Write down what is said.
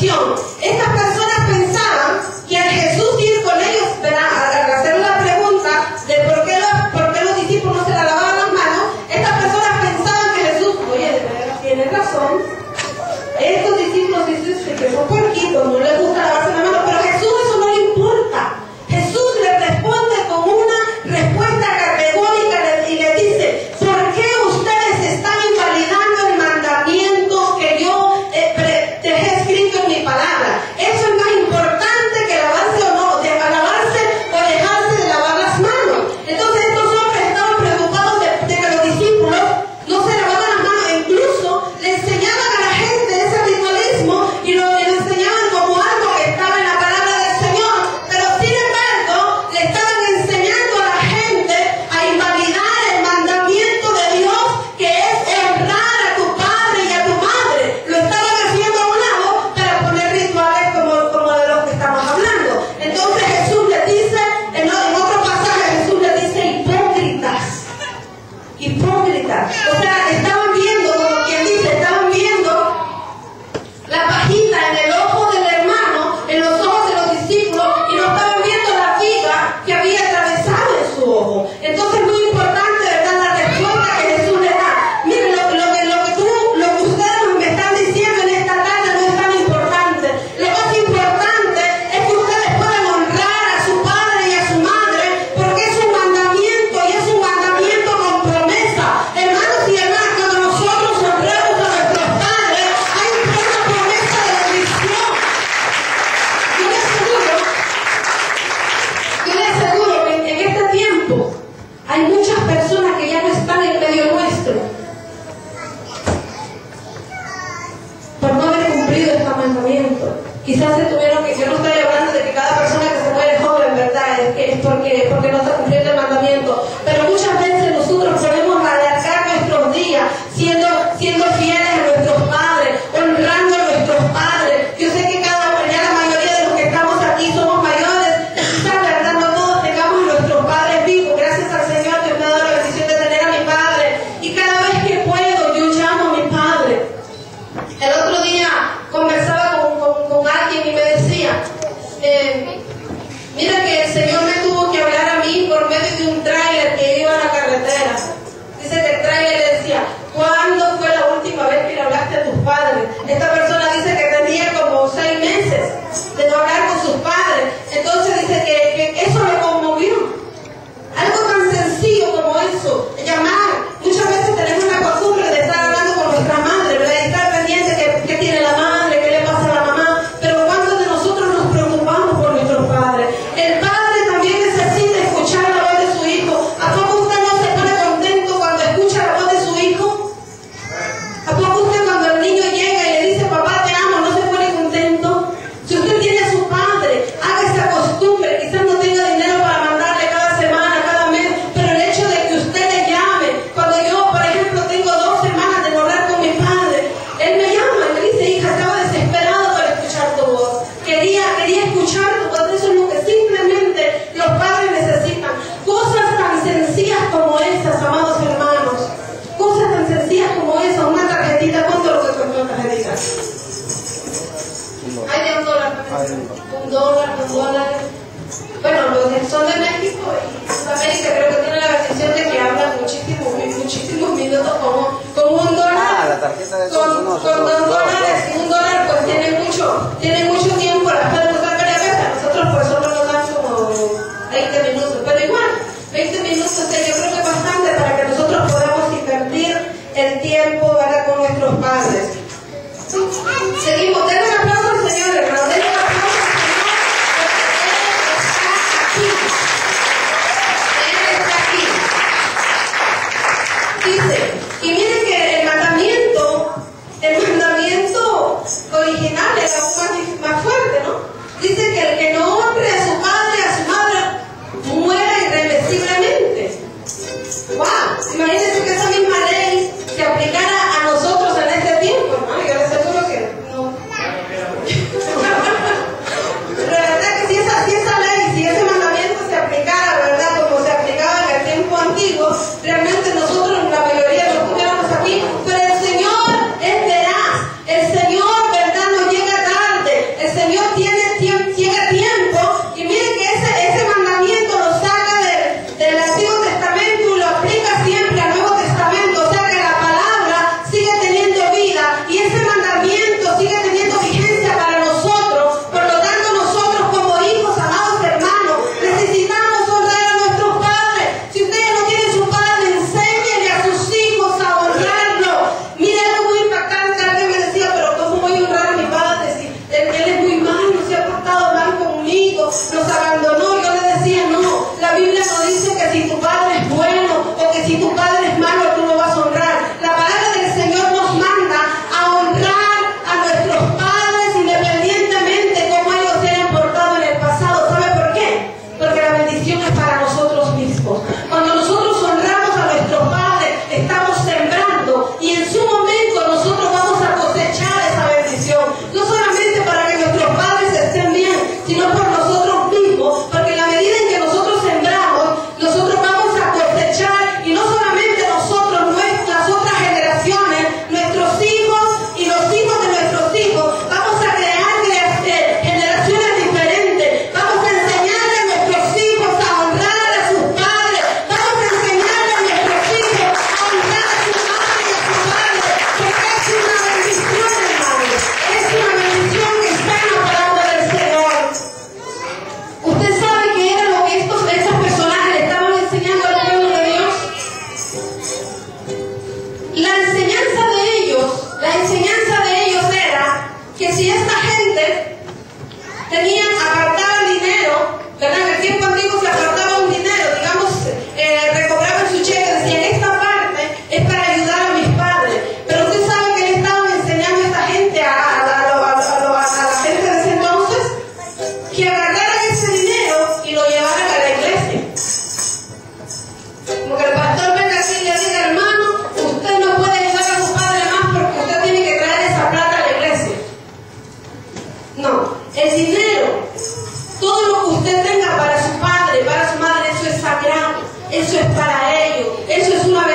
confusión. Estas personas pensaban que al Jesús ir con ellos, al hacer la pregunta de por qué los discípulos no se lavaban las manos, estas personas pensaban que Jesús, oye, tienes razón, estos discípulos dicen que son puerquitos, no les gusta lavarse las manos, pero a Jesús eso no le importa. Jesús le responde con una respuesta categórica y le dice: ¿por qué ustedes están invalidando el mandamiento que yo dejé escrito en mi palabra? Eso es más importante que lavarse o no, de lavarse o dejarse de lavar las manos. Entonces estos hombres estaban preocupados de que los discípulos no se lavaban las manos, e incluso le enseñaban a la gente ese ritualismo y lo enseñaban como algo que estaba en la palabra del Señor, pero sin embargo le estaban enseñando a la gente a invalidar el mandamiento de Dios, que es honrar a tu padre y a tu madre. Lo estaban haciendo a un lado para poner rituales como de los que estamos hablando. Entonces Jesús les dice, en otro pasaje Jesús les dice: hipócritas. O sea, estaban viendo, como quien dice, estaban viendo la pajita en el ojo del hermano, en los ojos de los discípulos, y no estaban viendo la viga que había atravesado en su ojo. Entonces es muy importante, ¿verdad?, la respuesta que Jesús le da. Miren, lo que ustedes me están diciendo en esta tarde no es tan importante. Lo más importante es que ustedes puedan honrar a su padre y a su madre, porque es un mandamiento, y es un mandamiento con promesa. Hermanos y hermanas, cuando nosotros honramos a nuestros padres, hay una promesa de bendición. Yo les aseguro que en este tiempo hay muchas personas que ya no están en medio nuestro por no haber cumplido este mandamiento. Quizás se tuvieron que, yo no estoy hablando de que cada persona que se muere joven, ¿verdad?, es porque no está cumpliendo el mandamiento, pero muchas veces nosotros podemos alargar nuestros días siendo fieles a nuestros padres, honrando a nuestros padres. Yo sé que ya la mayoría de los que estamos aquí somos mayores, quizás, ¿verdad?, no todos tengamos a nuestros padres vivos. Gracias al Señor que me ha dado la bendición de tener a mi padre, y cada vez que puedo yo llamo a mi padre. El otro día conversaba con alguien y me decía, mira que el Señor me tuvo que hablar a mí por medio de un tráiler que iba en la carretera. Dice que el tráiler le decía: ¿cuándo fue la última vez que le hablaste a tus padres? Esta persona dice que tenía como 6 meses de no hablar con sus padres. Entonces dice que eso lo conmovió. Algo tan sencillo como eso, llamar. Muchas veces tenemos la costumbre de estar hablando con nuestra madre, ¿verdad?, y estar pendiente de qué tiene la madre, qué le pasa a la mamá. Pero ¿cuántos de nosotros nos preocupamos por nuestros padres? El padre también necesita escuchar la voz de su hijo. ¿A poco usted no se pone contento cuando escucha la voz de su hijo? ¿A poco usted, cuando el niño llega y le dice: papá te amo, no se pone contento? Si usted tiene a su padre, haga esa costumbre. Quizás no tenga dinero para mandarle cada semana, cada mes, pero el hecho de que usted le llame. Cuando yo, por ejemplo, tengo 2 semanas de no hablar con mi padre, él me llama y me dice: hija, estaba desesperado por escuchar tu voz. Quería escuchar tu voz. Eso es lo que simplemente los padres necesitan. Cosas tan sencillas como esas, amados hermanos. Cosas tan sencillas como esas. Una tarjetita. ¿Cuánto lo que costó una tarjetita? Hay de $1. $1. Bueno, los que son de México y Sudamérica creo que tienen la bendición de que hablan muchísimos minutos con $1. La tarjeta de con $2 y $1, pues tiene mucho tiempo, las pueden usar varias veces. A nosotros por solo nos dan como 20 minutos, pero igual, 20 minutos, yo creo que es bastante para que nosotros podamos invertir el tiempo, ¿verdad?, con nuestros padres. Seguimos, denle un aplauso al Señor, hermano, denle un aplauso al Señor, porque Él está aquí. Dice, y miren que el mandamiento original era aún más El dinero, todo lo que usted tenga para su padre, para su madre, eso es sagrado, eso es para ellos, eso es una